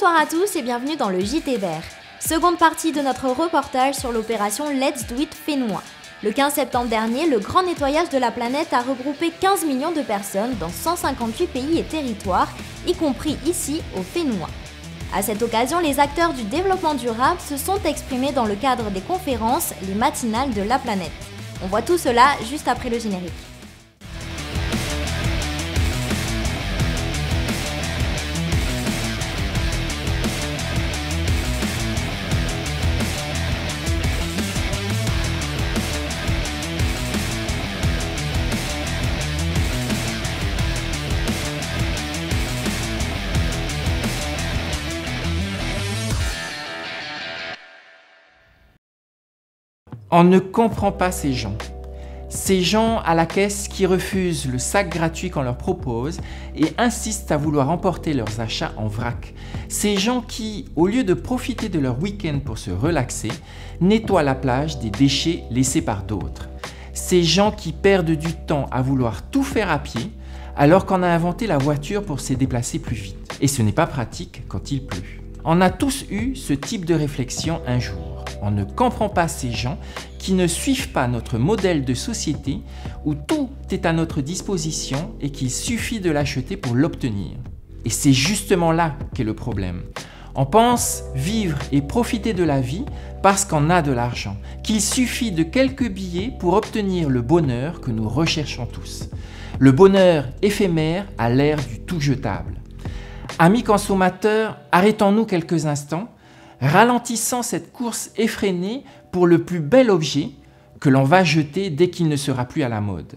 Bonsoir à tous et bienvenue dans le JT Vert. Seconde partie de notre reportage sur l'opération Let's Do It Fénois. Le 15 septembre dernier, le grand nettoyage de la planète a regroupé 15 millions de personnes dans 158 pays et territoires, y compris ici au Fénois. À cette occasion, les acteurs du développement durable se sont exprimés dans le cadre des conférences Les Matinales de la Planète. On voit tout cela juste après le générique. On ne comprend pas ces gens. Ces gens à la caisse qui refusent le sac gratuit qu'on leur propose et insistent à vouloir emporter leurs achats en vrac. Ces gens qui, au lieu de profiter de leur week-end pour se relaxer, nettoient la plage des déchets laissés par d'autres. Ces gens qui perdent du temps à vouloir tout faire à pied alors qu'on a inventé la voiture pour se déplacer plus vite. Et ce n'est pas pratique quand il pleut. On a tous eu ce type de réflexion un jour. On ne comprend pas ces gens qui ne suivent pas notre modèle de société où tout est à notre disposition et qu'il suffit de l'acheter pour l'obtenir. Et c'est justement là qu'est le problème. On pense vivre et profiter de la vie parce qu'on a de l'argent, qu'il suffit de quelques billets pour obtenir le bonheur que nous recherchons tous. Le bonheur éphémère à l'ère du tout jetable. Amis consommateurs, arrêtons-nous quelques instants, ralentissant cette course effrénée pour le plus bel objet que l'on va jeter dès qu'il ne sera plus à la mode.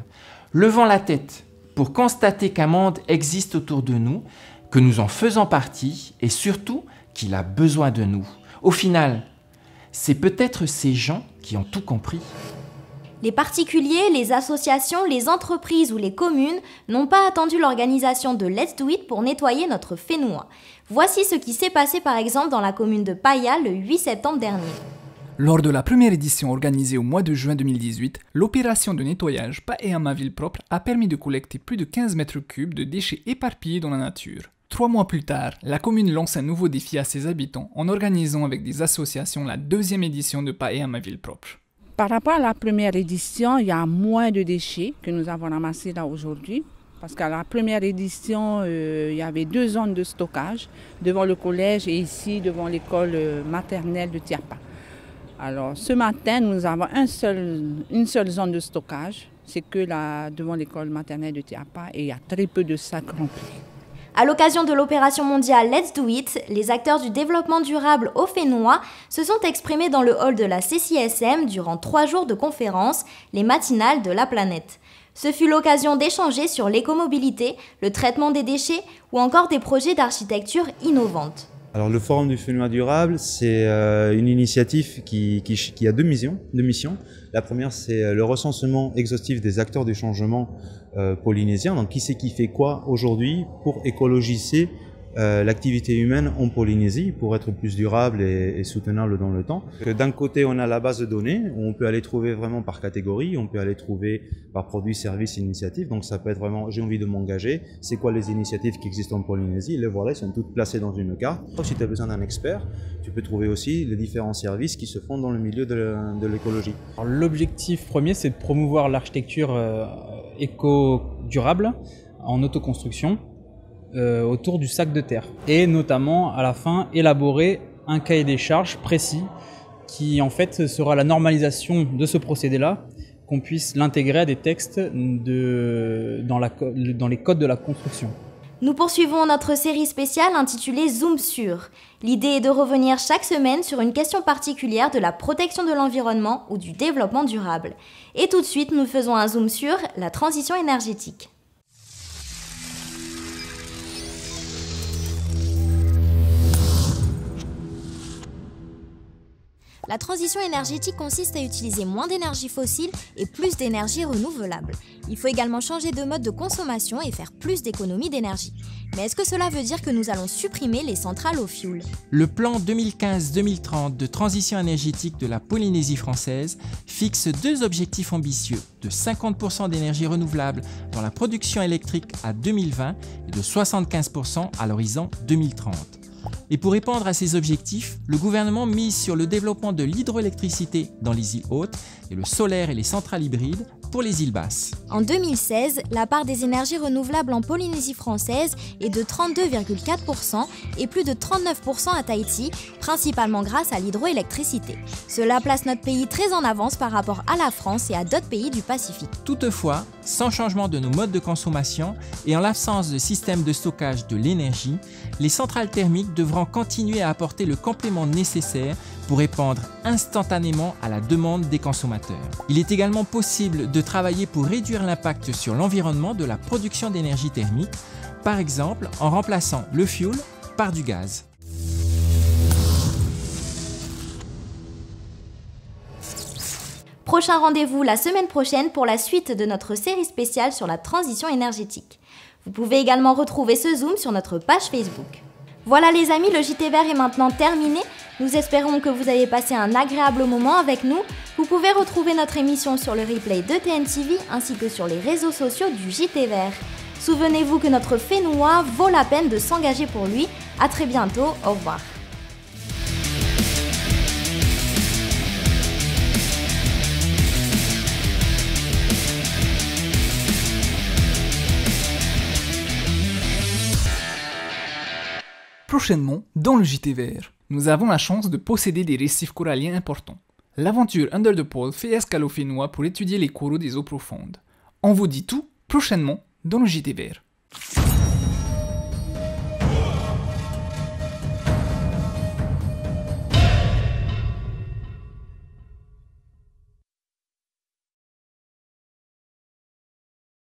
Levons la tête pour constater qu'un monde existe autour de nous, que nous en faisons partie et surtout qu'il a besoin de nous. Au final, c'est peut-être ces gens qui ont tout compris. Les particuliers, les associations, les entreprises ou les communes n'ont pas attendu l'organisation de Let's Do It pour nettoyer notre Fénois. Voici ce qui s'est passé par exemple dans la commune de Paya le 8 septembre dernier. Lors de la première édition organisée au mois de juin 2018, l'opération de nettoyage Paya ma ville propre a permis de collecter plus de 15 mètres cubes de déchets éparpillés dans la nature. 3 mois plus tard, la commune lance un nouveau défi à ses habitants en organisant avec des associations la deuxième édition de Paya ma ville propre. Par rapport à la première édition, il y a moins de déchets que nous avons ramassés là aujourd'hui. Parce qu'à la première édition, il y avait 2 zones de stockage, devant le collège et ici devant l'école maternelle de Tiapa. Alors ce matin, nous avons une seule zone de stockage, c'est que là, devant l'école maternelle de Tiapa, et il y a très peu de sacs remplis. À l'occasion de l'opération mondiale Let's Do It, les acteurs du développement durable au Fénois se sont exprimés dans le hall de la CCSM durant 3 jours de conférences, les matinales de la planète. Ce fut l'occasion d'échanger sur l'écomobilité, le traitement des déchets ou encore des projets d'architecture innovantes. Alors le Forum du Fénois durable, c'est une initiative qui a deux missions. La première, c'est le recensement exhaustif des acteurs du changement polynésien. Donc qui c'est qui fait quoi aujourd'hui pour écologiser l'activité humaine en Polynésie pour être plus durable et soutenable dans le temps. D'un côté, on a la base de données où on peut aller trouver vraiment par catégorie, on peut aller trouver par produit, service, initiative. Donc ça peut être vraiment, j'ai envie de m'engager, c'est quoi les initiatives qui existent en Polynésie, les voilà, elles sont toutes placées dans une carte. Si tu as besoin d'un expert, tu peux trouver aussi les différents services qui se font dans le milieu de l'écologie. L'objectif premier, c'est de promouvoir l'architecture éco-durable en autoconstruction. Autour du sac de terre et notamment à la fin élaborer un cahier des charges précis qui en fait sera la normalisation de ce procédé-là, qu'on puisse l'intégrer à des textes dans les codes de la construction. Nous poursuivons notre série spéciale intitulée Zoom sur. L'idée est de revenir chaque semaine sur une question particulière de la protection de l'environnement ou du développement durable. Et tout de suite, nous faisons un zoom sur la transition énergétique. La transition énergétique consiste à utiliser moins d'énergie fossile et plus d'énergie renouvelable. Il faut également changer de mode de consommation et faire plus d'économies d'énergie. Mais est-ce que cela veut dire que nous allons supprimer les centrales au fioul ? Le plan 2015-2030 de transition énergétique de la Polynésie française fixe 2 objectifs ambitieux de 50% d'énergie renouvelable dans la production électrique à 2020 et de 75% à l'horizon 2030. Et pour répondre à ces objectifs, le gouvernement mise sur le développement de l'hydroélectricité dans les îles hautes et le solaire et les centrales hybrides pour les îles basses. En 2016, la part des énergies renouvelables en Polynésie française est de 32,4% et plus de 39% à Tahiti, principalement grâce à l'hydroélectricité. Cela place notre pays très en avance par rapport à la France et à d'autres pays du Pacifique. Toutefois, sans changement de nos modes de consommation et en l'absence de système de stockage de l'énergie, les centrales thermiques devront continuer à apporter le complément nécessaire pour répondre instantanément à la demande des consommateurs. Il est également possible de travailler pour réduire l'impact sur l'environnement de la production d'énergie thermique, par exemple en remplaçant le fioul par du gaz. Prochain rendez-vous la semaine prochaine pour la suite de notre série spéciale sur la transition énergétique. Vous pouvez également retrouver ce Zoom sur notre page Facebook. Voilà les amis, le JT Vert est maintenant terminé. Nous espérons que vous avez passé un agréable moment avec nous. Vous pouvez retrouver notre émission sur le replay de TNTV ainsi que sur les réseaux sociaux du JT Vert. Souvenez-vous que notre Fénois vaut la peine de s'engager pour lui. À très bientôt, au revoir. Prochainement, dans le JT Vert, nous avons la chance de posséder des récifs coralliens importants. L'aventure Under the Pole fait escale au Fénois pour étudier les coraux des eaux profondes. On vous dit tout prochainement dans le JT Vert.